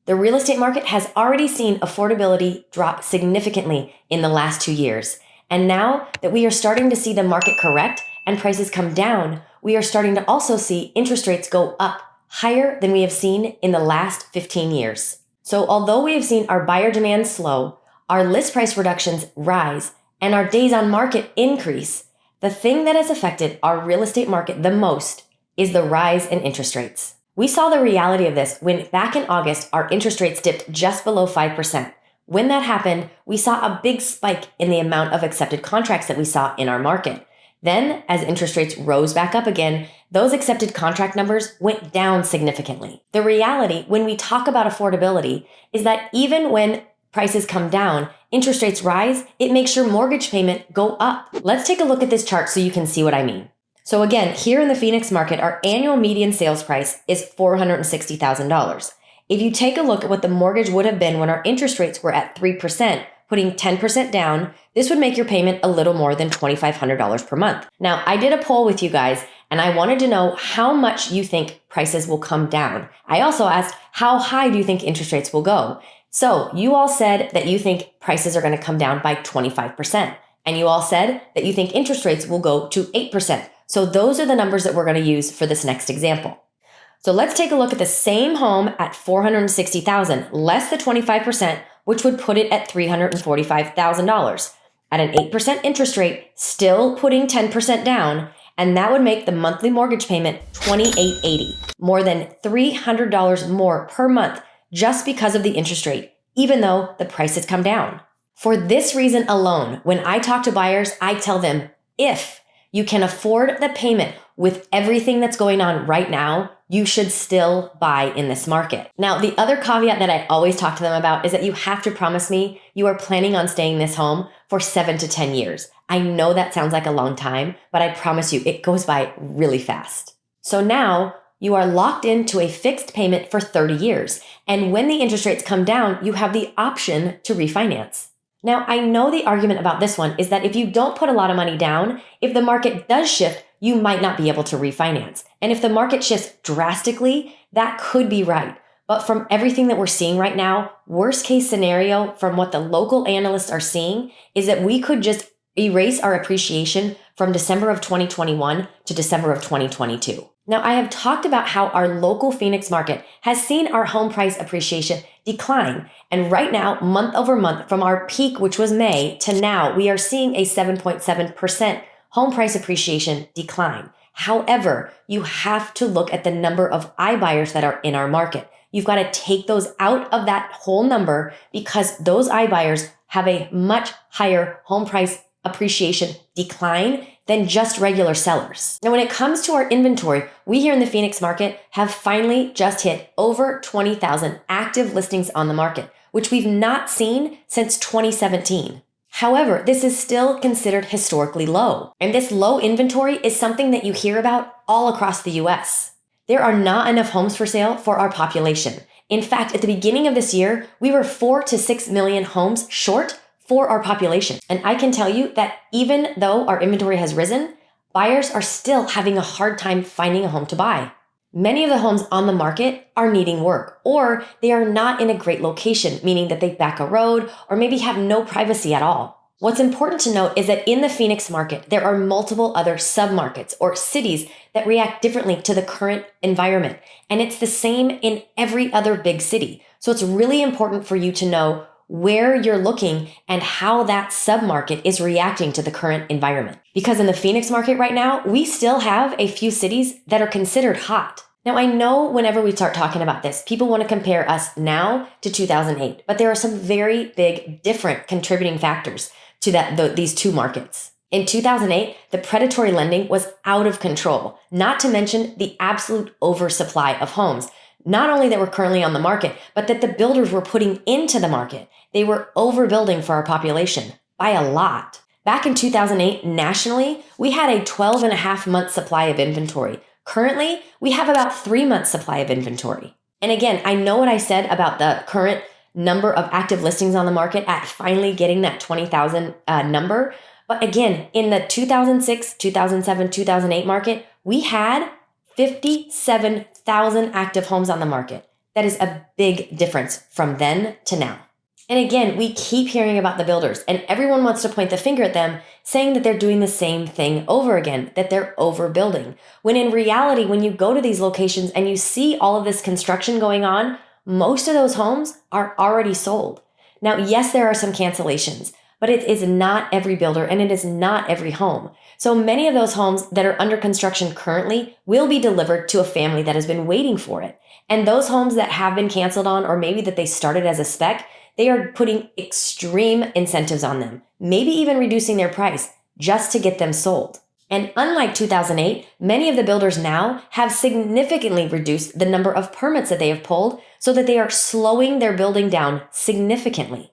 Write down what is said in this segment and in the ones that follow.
The real estate market has already seen affordability drop significantly in the last 2 years. And now that we are starting to see the market correct and prices come down, we are starting to also see interest rates go up higher than we have seen in the last 15 years. So although we have seen our buyer demand slow, our list price reductions rise, and our days on market increase, the thing that has affected our real estate market the most is the rise in interest rates. We saw the reality of this when back in August, our interest rates dipped just below 5%. When that happened, we saw a big spike in the amount of accepted contracts that we saw in our market. Then, as interest rates rose back up again, those accepted contract numbers went down significantly. The reality when we talk about affordability is that even when prices come down, interest rates rise, it makes your mortgage payment go up. Let's take a look at this chart so you can see what I mean. So again, here in the Phoenix market, our annual median sales price is $460,000. If you take a look at what the mortgage would have been when our interest rates were at 3%, putting 10% down, this would make your payment a little more than $2,500 per month. Now, I did a poll with you guys, and I wanted to know how much you think prices will come down. I also asked, how high do you think interest rates will go? So you all said that you think prices are going to come down by 25%. And you all said that you think interest rates will go to 8%. So those are the numbers that we're going to use for this next example. So let's take a look at the same home at $460,000, less the 25%, which would put it at $345,000. At an 8% interest rate, still putting 10% down, and that would make the monthly mortgage payment $2,880, more than $300 more per month just because of the interest rate, even though the prices come down. For this reason alone, when I talk to buyers, I tell them, if you can afford the payment with everything that's going on right now, you should still buy in this market. Now, the other caveat that I always talk to them about is that you have to promise me you are planning on staying in this home for 7 to 10 years. I know that sounds like a long time, but I promise you it goes by really fast. So now you are locked into a fixed payment for 30 years. And when the interest rates come down, you have the option to refinance. Now, I know the argument about this one is that if you don't put a lot of money down, if the market does shift, you might not be able to refinance. And if the market shifts drastically, that could be right. But from everything that we're seeing right now, worst case scenario from what the local analysts are seeing is that we could just erase our appreciation from December of 2021 to December of 2022. Now, I have talked about how our local Phoenix market has seen our home price appreciation decline. And right now, month over month, from our peak, which was May, to now, we are seeing a 7.7% home price appreciation decline. However, you have to look at the number of iBuyers that are in our market. You've got to take those out of that whole number because those iBuyers have a much higher home price appreciation decline than just regular sellers. Now, when it comes to our inventory, we here in the Phoenix market have finally just hit over 20,000 active listings on the market, which we've not seen since 2017. However, this is still considered historically low. And this low inventory is something that you hear about all across the US. There are not enough homes for sale for our population. In fact, at the beginning of this year, we were 4 to 6 million homes short for our population. And I can tell you that even though our inventory has risen, buyers are still having a hard time finding a home to buy. Many of the homes on the market are needing work, or they are not in a great location, meaning that they back a road or maybe have no privacy at all. What's important to note is that in the Phoenix market, there are multiple other submarkets or cities that react differently to the current environment. And it's the same in every other big city. So it's really important for you to know where you're looking and how that submarket is reacting to the current environment. Because in the Phoenix market right now, we still have a few cities that are considered hot. Now, I know whenever we start talking about this, people want to compare us now to 2008, but there are some very big different contributing factors to these two markets. In 2008, the predatory lending was out of control, not to mention the absolute oversupply of homes. Not only that were currently on the market, but that the builders were putting into the market. They were overbuilding for our population by a lot. Back in 2008, nationally, we had a 12 and a half month supply of inventory. Currently, we have about 3 months supply of inventory. And again, I know what I said about the current number of active listings on the market at finally getting that 20,000 number. But again, in the 2006, 2007, 2008 market, we had 57,000 active homes on the market. That is a big difference from then to now. And again, we keep hearing about the builders, and everyone wants to point the finger at them, saying that they're doing the same thing over again, that they're overbuilding. When in reality, when you go to these locations and you see all of this construction going on, most of those homes are already sold. Now, yes, there are some cancellations, but it is not every builder and it is not every home. So many of those homes that are under construction currently will be delivered to a family that has been waiting for it. And those homes that have been canceled on, or maybe that they started as a spec, they are putting extreme incentives on them, maybe even reducing their price just to get them sold. And unlike 2008, many of the builders now have significantly reduced the number of permits that they have pulled so that they are slowing their building down significantly.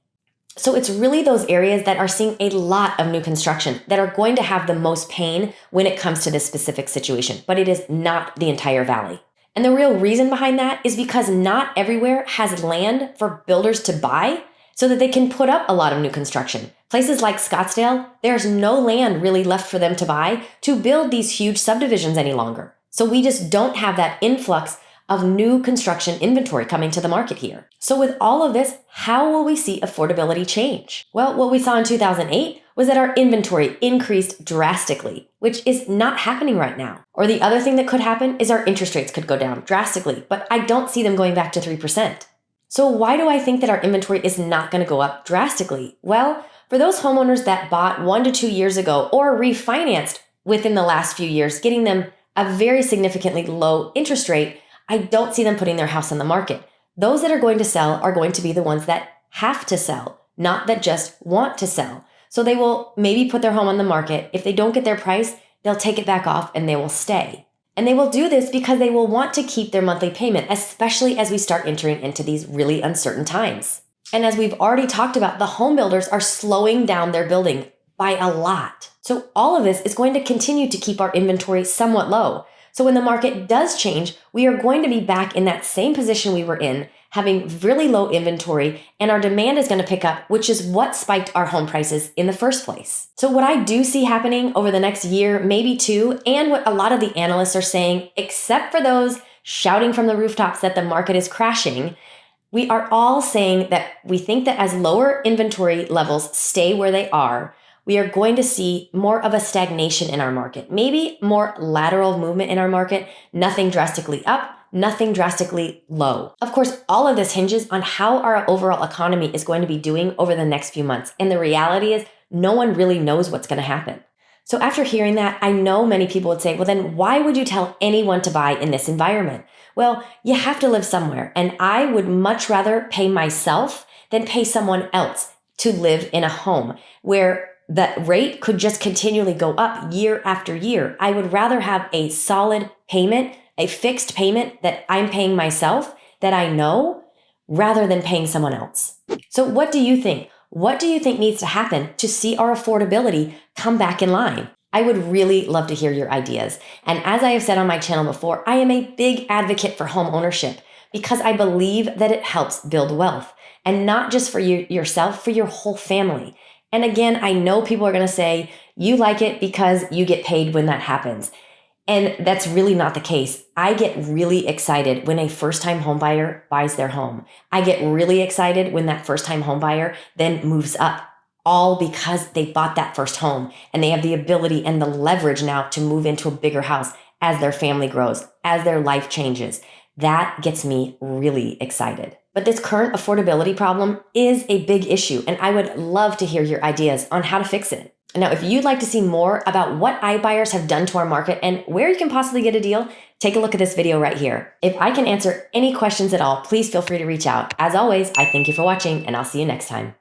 So it's really those areas that are seeing a lot of new construction that are going to have the most pain when it comes to this specific situation, but it is not the entire valley. And the real reason behind that is because not everywhere has land for builders to buy so that they can put up a lot of new construction. Places like Scottsdale, there's no land really left for them to buy to build these huge subdivisions any longer. So we just don't have that influx of new construction inventory coming to the market here. So with all of this, how will we see affordability change? Well, what we saw in 2008 was that our inventory increased drastically, which is not happening right now. Or the other thing that could happen is our interest rates could go down drastically, but I don't see them going back to 3%. So why do I think that our inventory is not going to go up drastically? Well, for those homeowners that bought 1 to 2 years ago or refinanced within the last few years, getting them a very significantly low interest rate, I don't see them putting their house on the market. Those that are going to sell are going to be the ones that have to sell, not that just want to sell. So they will maybe put their home on the market. If they don't get their price, they'll take it back off and they will stay. And they will do this because they will want to keep their monthly payment, especially as we start entering into these really uncertain times. And as we've already talked about, the home builders are slowing down their building by a lot. So all of this is going to continue to keep our inventory somewhat low. So when the market does change, we are going to be back in that same position we were in, having really low inventory, and our demand is going to pick up, which is what spiked our home prices in the first place. So what I do see happening over the next year, maybe two, and what a lot of the analysts are saying, except for those shouting from the rooftops that the market is crashing, we are all saying that we think that as lower inventory levels stay where they are, we are going to see more of a stagnation in our market, maybe more lateral movement in our market, nothing drastically up, nothing drastically low. Of course, all of this hinges on how our overall economy is going to be doing over the next few months. And the reality is no one really knows what's going to happen. So after hearing that, I know many people would say, well, then why would you tell anyone to buy in this environment? Well, you have to live somewhere. And I would much rather pay myself than pay someone else to live in a home where that rate could just continually go up year after year. I would rather have a solid payment, a fixed payment that I'm paying myself that I know rather than paying someone else. So what do you think? What do you think needs to happen to see our affordability come back in line? I would really love to hear your ideas. And as I have said on my channel before, I am a big advocate for home ownership because I believe that it helps build wealth, and not just for yourself, for your whole family. And again, I know people are going to say, you like it because you get paid when that happens. And that's really not the case. I get really excited when a first-time home buyer buys their home. I get really excited when that first-time home buyer then moves up, all because they bought that first home and they have the ability and the leverage now to move into a bigger house as their family grows, as their life changes. That gets me really excited. But this current affordability problem is a big issue, and I would love to hear your ideas on how to fix it. Now, if you'd like to see more about what iBuyers have done to our market and where you can possibly get a deal, take a look at this video right here. If I can answer any questions at all, please feel free to reach out. As always, I thank you for watching, and I'll see you next time.